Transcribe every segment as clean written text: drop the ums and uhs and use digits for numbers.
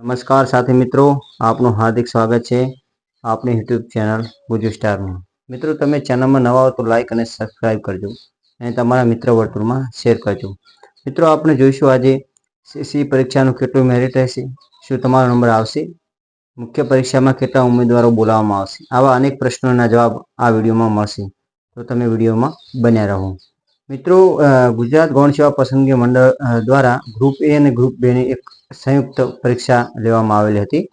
નમસ્કાર સાથી મિત્રો, આપનું હાર્દિક સ્વાગત છે આપની યુટ્યુબ ચેનલ ગુજુ સ્ટારમાં। મિત્રો, તમે ચેનલમાં નવા હો તો લાઈક અને સબસ્ક્રાઈબ કરજો અને તમારા મિત્ર વર્તુળમાં શેર કરજો। મિત્રો, આપણે જોઈશું આજે સીસી પરીક્ષાનું કેટલું મેરિટ રહેશે, શું તમારો નંબર આવશે, મુખ્ય પરીક્ષામાં કેટલા ઉમેદવારો બોલાવવામાં આવશે, આવા અનેક પ્રશ્નોના જવાબ આ વિડીયોમાં મળશે, તો તમે વિડીયોમાં બન્યા રહો। મિત્રો, ગુજરાત ગૌણ સેવા પસંદગી મંડળ દ્વારા ગ્રુપ એ અને ગ્રુપ બે ની એક સંયુક્ત પરીક્ષા લેવામાં આવેલી હતી,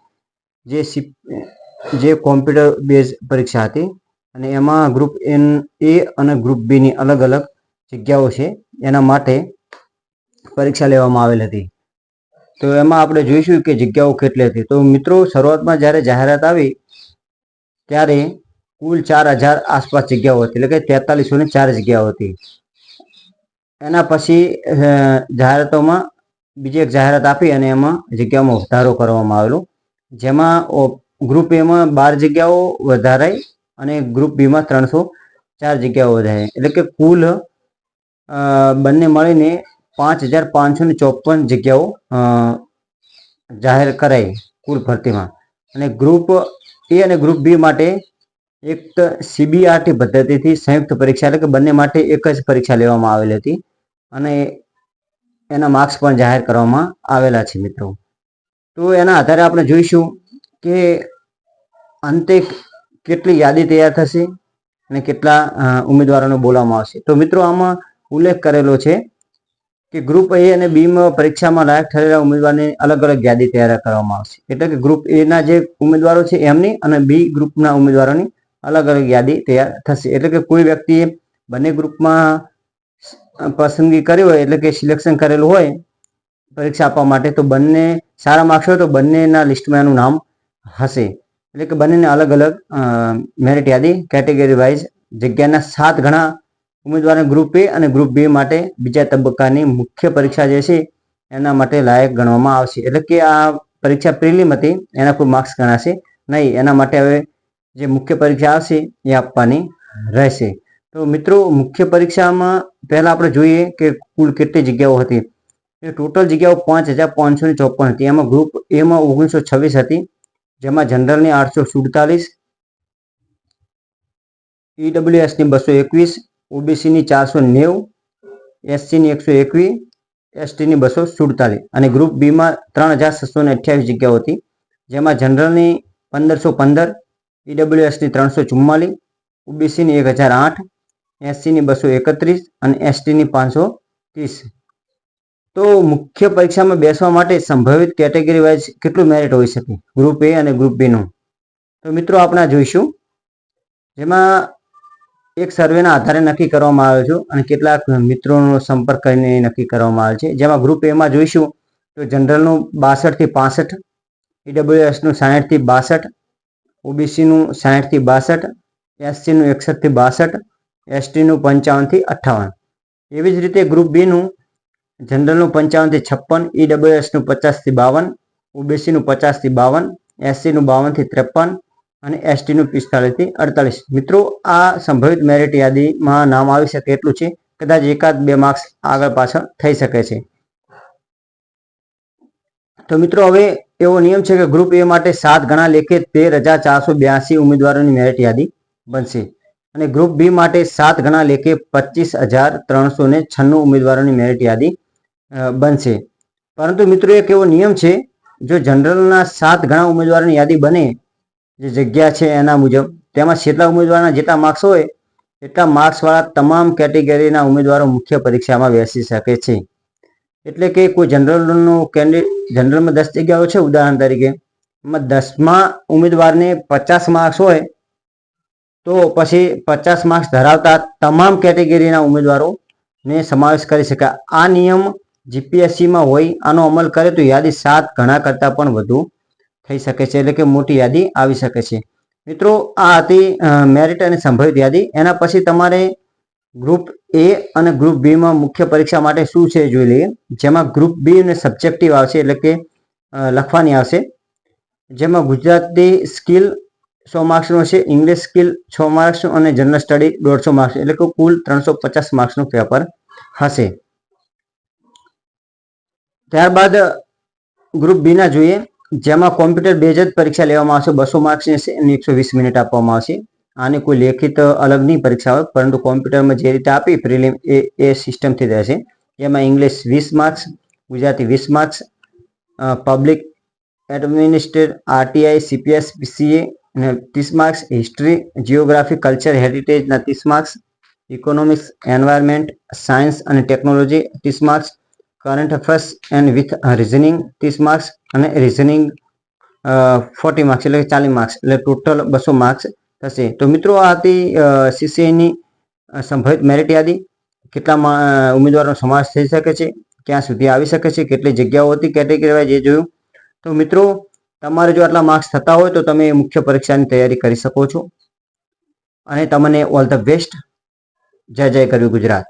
જે કોમ્પ્યુટર બેઝ પરીક્ષા હતી અને એમાં ગ્રુપ એ અને ગ્રુપ બી ની અલગ અલગ જગ્યાઓ છે, એના માટે પરીક્ષા લેવામાં આવેલી હતી। તો એમાં આપણે જોઈશું કે જગ્યાઓ કેટલી હતી। તો મિત્રો, શરૂઆતમાં જ્યારે જાહેરાત આવી ત્યારે કુલ 4000 આસપાસ જગ્યાઓ હતી, એટલે કે 4304 જગ્યાઓ હતી। એના પછી જાહેરાતોમાં બીજી એક જાહેરાત આપી અને એમાં જગ્યામાં વધારો કરવામાં આવેલો, જેમાં ગ્રુપ એમાં 12 જગ્યાઓ વધારાઈ અને ગ્રુપ બીમાં 304 જગ્યાઓ વધારી, એટલે કે કુલ બંને મળીને 5554 જગ્યાઓ જાહેર કરાઈ કુલ ભરતીમાં। અને ગ્રુપ એ અને ગ્રુપ બી માટે એક સીબીઆરટી પદ્ધતિથી સંયુક્ત પરીક્ષા, એટલે કે બંને માટે એક જ પરીક્ષા લેવામાં આવેલી હતી અને એના માર્ક્સ પણ જાહેર કરવામાં આવેલા છે। મિત્રો, તો એના આધારે આપણે જોઈશું કે અંતે કેટલી યાદી તૈયાર થશે અને કેટલા ઉમેદવારોને બોલાવવામાં આવશે। તો મિત્રો, આમાં ઉલ્લેખ કરેલો છે કે ગ્રુપ એ અને બીમાં પરીક્ષામાં લાયક ઠરેલા ઉમેદવારની અલગ અલગ યાદી તૈયાર કરવામાં આવશે, એટલે કે ગ્રુપ એ ના જે ઉમેદવારો છે એમની અને બી ગ્રુપના ઉમેદવારોની અલગ અલગ યાદી તૈયાર થશે। એટલે કે કોઈ વ્યક્તિએ બંને ગ્રુપમાં પસંદગી કરી હોય, એટલે કે સિલેક્શન કરેલું હોય પરીક્ષા આપવા માટે, તો બંને સારા માર્ક્સ હોય તો બંનેના લિસ્ટમાં એનું નામ હશે, એટલે કે બંનેને અલગ અલગ મેરિટ યાદી કેટેગરી વાઇઝ જગ્યાના 7 ગણા ઉમેદવારોને ગ્રુપ એ અને ગ્રુપ બી માટે બીજા તબક્કાની મુખ્ય પરીક્ષા જે છે એના માટે લાયક ગણવામાં આવશે। એટલે કે આ પરીક્ષા પ્રિલિમ હતી, એના કોઈ માર્ક્સ ગણાશે નહીં, એના માટે હવે જે મુખ્ય પરીક્ષા આવશે એ આપવાની રહેશે। તો મિત્રો, મુખ્ય પરીક્ષામાં પહેલા આપણે જોઈએ કે કુલ કેટલી જગ્યાઓ હતી। ટોટલ જગ્યાઓ 5554 હતી। એમાં ગ્રુપ એમાં 1926 હતી, જેમાં જનરલની 847, ઈડબ્લ્યુએસની 221, ઓબીસીની 490, એસસીની 121, એસટીની 247 અને ગ્રુપ બીમાં 3628 જગ્યાઓ હતી, જેમાં જનરલની 1515, ઈડબ્લ્યુએસની 344, ઓબીસીની 1008, એસસીની 231 અને એસટીની 530। તો મુખ્ય પરીક્ષામાં બેસવા માટે સંભવિત કેટેગરી વાઇઝ કેટલું મેરિટ હોઈ શકે ગ્રુપ એ અને ગ્રુપ બીનું, તો મિત્રો આપણે જોઈશું, જેમાં એક સર્વેના આધારે નક્કી કરવામાં આવ્યો છે અને કેટલાક મિત્રોનો સંપર્ક કરીને નક્કી કરવામાં આવે છે। જેમાં ગ્રુપ એમાં જોઈશું તો જનરલનું 62 થી 65, ઈડબ્લ્યુએસનું 60 થી 62, ઓબીસીનું 60 થી 62, એસસીનું 61 થી 62, એસટીનું 55 થી 58। એવી જ રીતે ગ્રુપ બીનું જનરલનું 55 થી 56, ઈડબ્લ્યુએસનું 50 થી 52, ઓબીસીનું 50 થી 52, એસસીનું 52 થી 53 અને એસટીનું 45 થી 48। મિત્રો, આ સંભવિત મેરિટ યાદીમાં નામ આવી શકે એટલું છે, કદાચ એકાદ બે માર્ક્સ આગળ પાછળ થઈ શકે છે। તો મિત્રો, હવે એવો નિયમ છે કે ગ્રુપ એ માટે 7 ગણા લેખે 13482 ઉમેદવારોની મેરિટ યાદી બનશે અને ગ્રુપ બી માટે 7 ગણા લેખે 25396 ઉમેદવારોની મેરિટ યાદી બનશે। પરંતુ મિત્રો, એક એવો નિયમ છે, જો જનરલના 7 ગણા ઉમેદવારોની યાદી બને, જે જગ્યા છે એના મુજબ, તેમાં જેટલા ઉમેદવારના જેટલા માર્ક્સ હોય એટલા માર્ક્સવાળા તમામ કેટેગરીના ઉમેદવારો મુખ્ય પરીક્ષામાં બેસી શકે છે। એટલે કે કોઈ જનરલનું જનરલમાં 10 જગ્યાઓ છે, ઉદાહરણ તરીકે એમાં 10મા ઉમેદવારને 50 માર્ક્સ હોય તો પછી 50 માર્ક્સ ધરાવતા તમામ કેટેગરીના ઉમેદવારોને સમાવેશ કરી શકાય। આ નિયમ જીપીએસસીમાં હોય, આનો અમલ કરે તો યાદી 7 ગણા કરતાં પણ વધુ થઈ શકે છે, એટલે કે મોટી યાદી આવી શકે છે। મિત્રો, આ હતી મેરિટ અને સંભવિત યાદી। એના પછી તમારે ગ્રુપ એ અને ગ્રુપ બીમાં મુખ્ય પરીક્ષા માટે શું છે જોઈ લઈએ। જેમાં ગ્રુપ બી અને સબ્જેક્ટિવ આવશે, એટલે કે લખવાની આવશે, જેમાં ગુજરાતી સ્કિલ 100 માર્ક્સનું હશે, ઇંગ્લિશ સ્કિલ 6 માર્ક્સનું અને જનરલ સ્ટડી 150 માર્ક્સ, એટલે કે કુલ 350 માર્ક્સનું પેપર હશે। ત્યારબાદ ગ્રુપ બી ના જોઈએ જેમાં કોમ્પ્યુટર બેઝ જ પરીક્ષા લેવામાં આવશે. 200 માર્ક્સની હશે અને 120 મિનિટ આપવામાં આવશે. આની કોઈ લેખિત અલગ નહીં પરીક્ષા હોય, પરંતુ કોમ્પ્યુટરમાં જે રીતે આપી પ્રિલિમ એ સિસ્ટમથી રહેશે. એમાં English 20 marks, Gujarati 20 marks, public administrate, RTI, CPS, PCA અને 30 માર્ક્સ, હિસ્ટ્રી, જીઓગ્રાફી, કલ્ચર, હેરિટેજના 30 માર્ક્સ, ઇકોનોમિક્સ, એન્વાયરમેન્ટ, સાયન્સ અને technology 30 marks, current affairs and with reasoning 30 marks અને રિઝનિંગ 40 માર્ક્સ એટલે 40 માર્ક્સ એટલે ટોટલ 200 માર્ક્સ થશે. તો મિત્રો આ હતી સીસીઆઈની સંભવિત મેરિટ યાદી. કેટલા ઉમેદવારોનો સમાવેશ થઈ શકે છે, ક્યાં સુધી આવી શકે છે, કેટલી જગ્યાઓ હતી કેટેગરી વાઇઝ એ જોયું. તો મિત્રો તમારે જો આટલા માર્ક્સ થતા હોય તો તમે મુખ્ય પરીક્ષાની તૈયારી કરી શકો છો. અને તમને ઓલ ધ બેસ્ટ. જય જય ગરવી ગુજરાત.